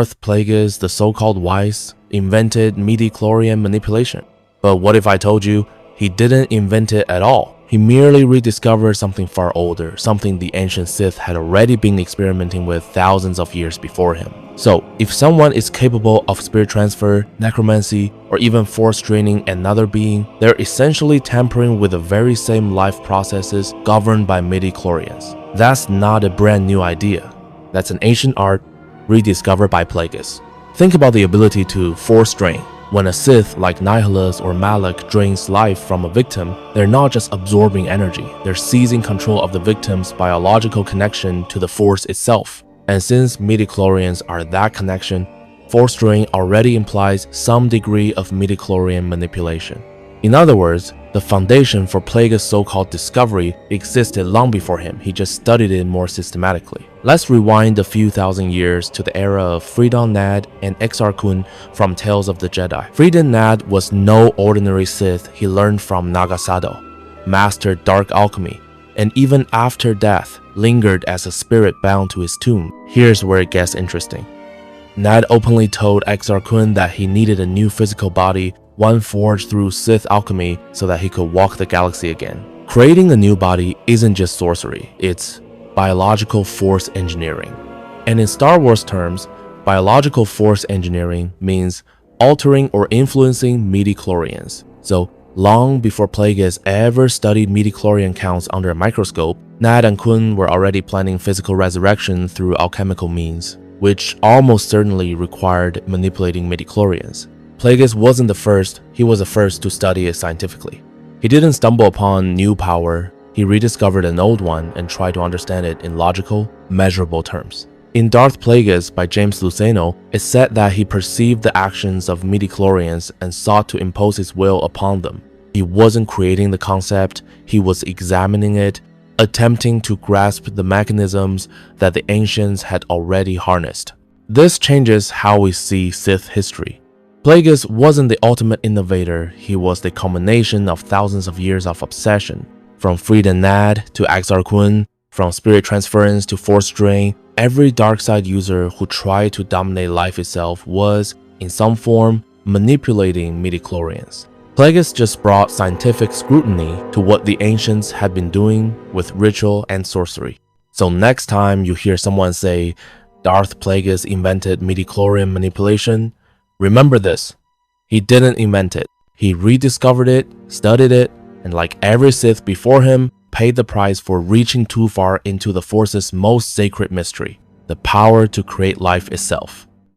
Darth Plagueis, the so-called wise, invented midi-chlorian manipulation. But what if I told you he didn't invent it at all? He merely rediscovered something far older, something the ancient Sith had already been experimenting with thousands of years before him. So, if someone is capable of spirit transfer, necromancy, or even force draining another being, they're essentially tampering with the very same life processes governed by midi-chlorians. That's not a brand new idea. That's an ancient art rediscovered by Plagueis. Think about the ability to force drain. When a Sith like Nihilus or Malak drains life from a victim, they're not just absorbing energy, they're seizing control of the victim's biological connection to the Force itself. And since midi-chlorians are that connection, force drain already implies some degree of midi-chlorian manipulation. In other words, the foundation for Plagueis' so-called discovery existed long before him, he just studied it more systematically. Let's rewind a few thousand years to the era of Freedon Nad and Exar Kun from Tales of the Jedi. Freedon Nad was no ordinary Sith. He learned from Nagasado, mastered dark alchemy, and even after death, lingered as a spirit bound to his tomb. Here's where it gets interesting. Nad openly told Exar Kun that he needed a new physical body, one forged through Sith alchemy, so that he could walk the galaxy again. Creating a new body isn't just sorcery, it's biological force engineering. And in Star Wars terms, biological force engineering means altering or influencing midi-chlorians. So, long before Plagueis ever studied midi-chlorian counts under a microscope, Nad and Kun were already planning physical resurrection through alchemical means, which almost certainly required manipulating midi-chlorians. Plagueis wasn't the first, he was the first to study it scientifically. He didn't stumble upon new power, he rediscovered an old one and tried to understand it in logical, measurable terms. In Darth Plagueis by James Luceno, it's said that he perceived the actions of midi-chlorians and sought to impose his will upon them. He wasn't creating the concept, he was examining it, attempting to grasp the mechanisms that the ancients had already harnessed. This changes how we see Sith history. Plagueis wasn't the ultimate innovator, he was the culmination of thousands of years of obsession. From Freedon Nad to Exar Kun, from spirit transference to force drain, every dark side user who tried to dominate life itself was, in some form, manipulating midi-chlorians. Plagueis just brought scientific scrutiny to what the ancients had been doing with ritual and sorcery. So next time you hear someone say, Darth Plagueis invented midi-chlorian manipulation, remember this, he didn't invent it. He rediscovered it, studied it, and like every Sith before him, paid the price for reaching too far into the Force's most sacred mystery, the power to create life itself.